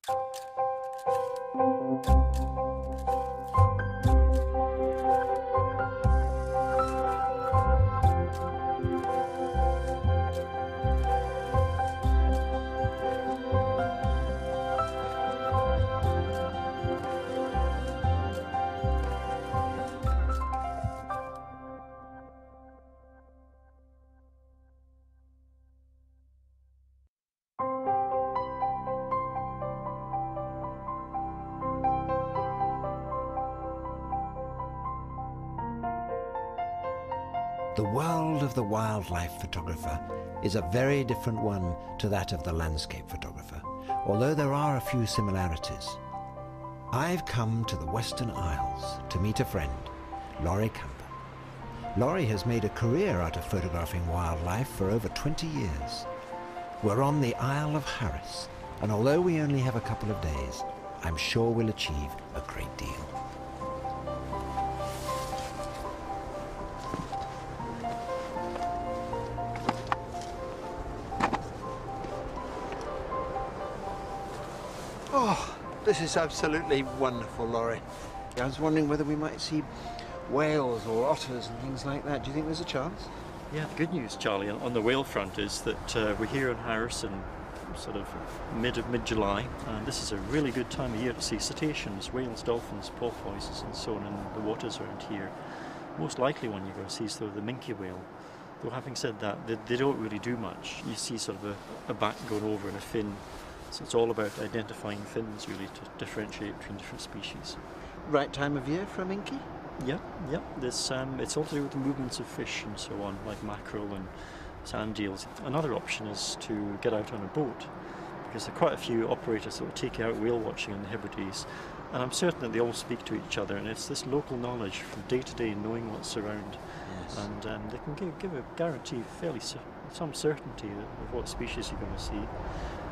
The world of the wildlife photographer is a very different one to that of the landscape photographer, although there are a few similarities. I've come to the Western Isles to meet a friend, Laurie Campbell. Laurie has made a career out of photographing wildlife for over 20 years. We're on the Isle of Harris, and although we only have a couple of days, I'm sure we'll achieve a great deal. Oh, this is absolutely wonderful, Laurie. I was wondering whether we might see whales or otters and things like that. Do you think there's a chance? Yeah, the good news, Charlie, on the whale front is that we're here in Harris in sort of mid-July, and this is a really good time of year to see cetaceans, whales, dolphins, porpoises and so on in the waters around here. Most likely one you're going to see is the minke whale. Though having said that, they don't really do much. You see sort of a back going over and a fin. So it's all about identifying fins really to differentiate between different species. Right time of year for a minke? Yeah. It's all to do with the movements of fish and so on, like mackerel and sand eels. Another option is to get out on a boat, because there are quite a few operators that will take you out whale watching in the Hebrides, and I'm certain that they all speak to each other, and it's this local knowledge from day to day, knowing what's around. Yes. And they can give a guarantee, some certainty of what species you're going to see.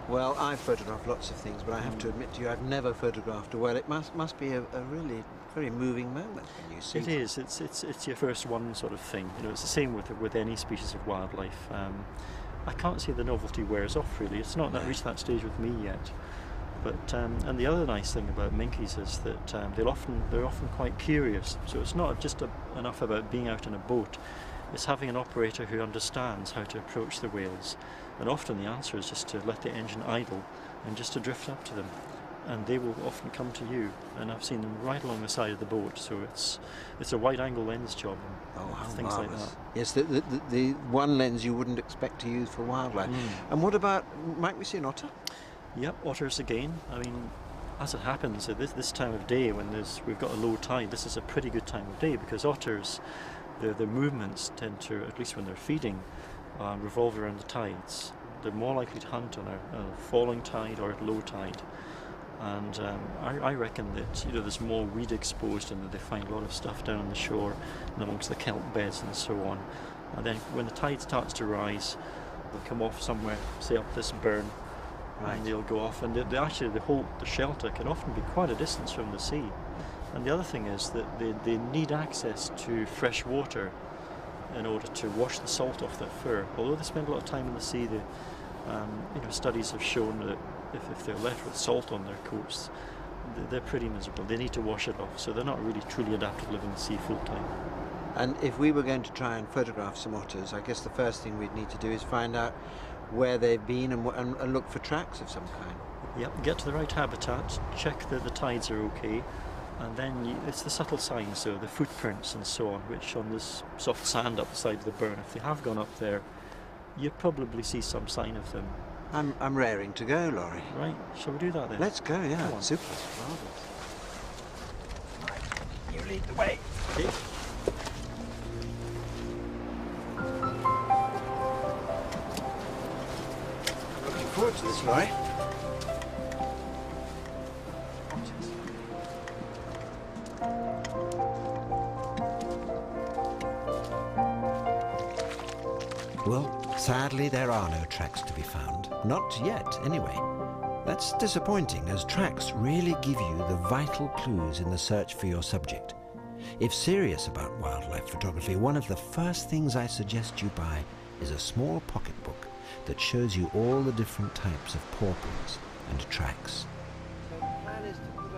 Well, I've photographed lots of things, but I have to admit to you, I've never photographed a whale. It must be a really very moving moment when you see it. It is. It's your first one sort of thing. You know, it's the same with any species of wildlife. I can't say the novelty wears off really. It's not reached that stage with me yet. But and the other nice thing about minkies is that they're often quite curious. So it's not just enough about being out in a boat. It's having an operator who understands how to approach the whales, and often the answer is just to let the engine idle and just to drift up to them, and they will often come to you. And I've seen them right along the side of the boat, so it's a wide-angle lens job. Oh, how things marvelous. like that. Yes, the one lens you wouldn't expect to use for wildlife. And what about, might we see an otter? Yep, otters again. I mean, as it happens, at this time of day when we've got a low tide, this is a pretty good time of day, because otters, their movements tend to, at least when they're feeding, revolve around the tides. They're more likely to hunt on a falling tide or at low tide. And I reckon that there's more weed exposed, and that they find a lot of stuff down on the shore and amongst the kelp beds and so on. And then when the tide starts to rise, they'll come off somewhere, say up this burn, and they'll go off. And actually the shelter can often be quite a distance from the sea. And the other thing is that they need access to fresh water in order to wash the salt off their fur. Although they spend a lot of time in the sea, studies have shown that if they're left with salt on their coats, they're pretty miserable. They need to wash it off, so they're not really truly adapted to live in the sea full time. And if we were going to try and photograph some otters, I guess the first thing we'd need to do is find out where they've been and look for tracks of some kind. Yep, get to the right habitat, check that the tides are okay, and then it's the subtle signs, so the footprints and so on, which on this soft sand up the side of the burn, if they have gone up there, you probably see some sign of them. I'm raring to go, Laurie. Right, shall we do that then? Let's go, yeah. Super. Right, you lead the way. Okay. Looking forward to this, Laurie. Well, sadly there are no tracks to be found. Not yet, anyway. That's disappointing, as tracks really give you the vital clues in the search for your subject. If serious about wildlife photography, one of the first things I suggest you buy is a small pocketbook that shows you all the different types of paw prints and tracks. plan is to put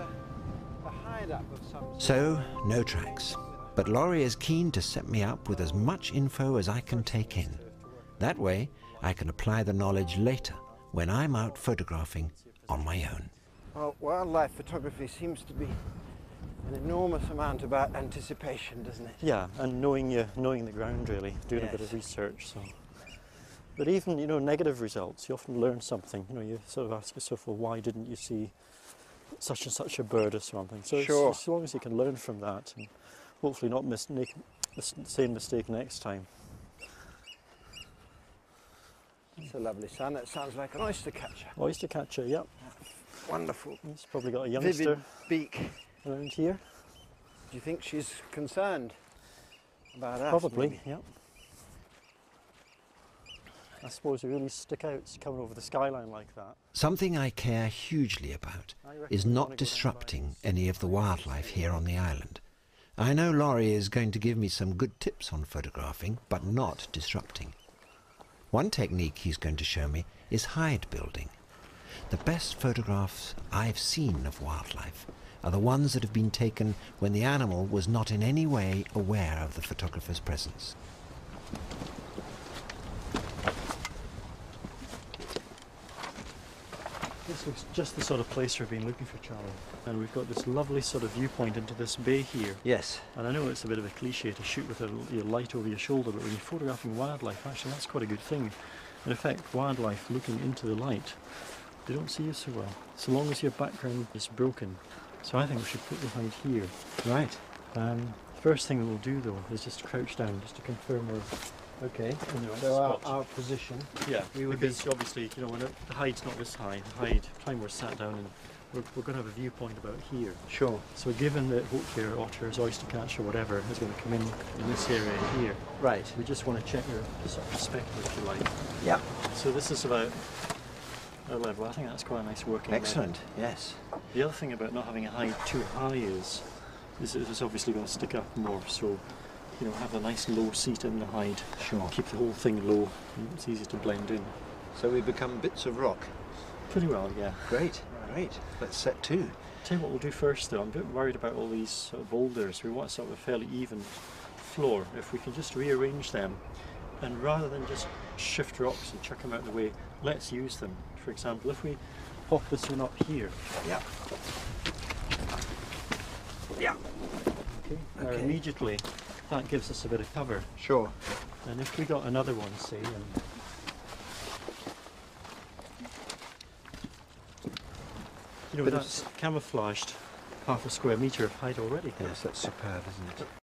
a hide-up of some sort. So, no tracks. But Laurie is keen to set me up with as much info as I can take in. That way, I can apply the knowledge later when I'm out photographing on my own. Well, wildlife photography seems to be an enormous amount about anticipation, doesn't it? Yeah, and knowing the ground really, doing a bit of research. So, but even negative results, you often learn something. You sort of ask yourself, well, why didn't you see such and such a bird or something? So sure. As long as you can learn from that, and hopefully not make the same mistake next time. It's a lovely sun. It sounds like an oyster catcher. Oyster catcher, yep. Wonderful. He's probably got a youngster vivid beak around here. Do you think she's concerned about us? Probably, maybe? yep. I suppose you really stick out coming over the skyline like that. Something I care hugely about is not disrupting any of the wildlife here on the island. I know Laurie is going to give me some good tips on photographing, but not disrupting. One technique he's going to show me is hide building. The best photographs I've seen of wildlife are the ones that have been taken when the animal was not in any way aware of the photographer's presence. This looks just the sort of place we've been looking for, Charlie. And we've got this lovely sort of viewpoint into this bay here. Yes. And I know it's a bit of a cliche to shoot with your light over your shoulder, but when you're photographing wildlife, actually that's quite a good thing. In effect, wildlife looking into the light, they don't see you so well, so long as your background is broken. So I think we should put the hide here. Right. First thing we'll do though is just crouch down, just to confirm we're okay. in the right So spot. our position. Yeah, we would because obviously, when the hide's not this high, the hide, time we're sat down and we're going to have a viewpoint about here. Sure. So given that hawk-ear, otters, oyster catch or whatever is going to come in this area here, right, we just want to check your sort of perspective, if you like. Yeah. So this is about a level. I think that's quite a nice working excellent level. Yes. The other thing about not having a hide too high is it's obviously going to stick up more, so have a nice low seat in the hide. Sure. Keep the whole thing low, and it's easy to blend in. So we become bits of rock. Pretty well, yeah. Great. Great. Let's set to. Tell you what we'll do first though, I'm a bit worried about all these sort of boulders. We want sort of a fairly even floor. If we can just rearrange them, and rather than just shift rocks and chuck them out of the way, let's use them. For example, if we pop this one up here. Yeah. Yeah. Okay. Now immediately that gives us a bit of cover. Sure. And if we got another one, say, that's camouflaged half a square metre of height already. Yes, that's superb, isn't it?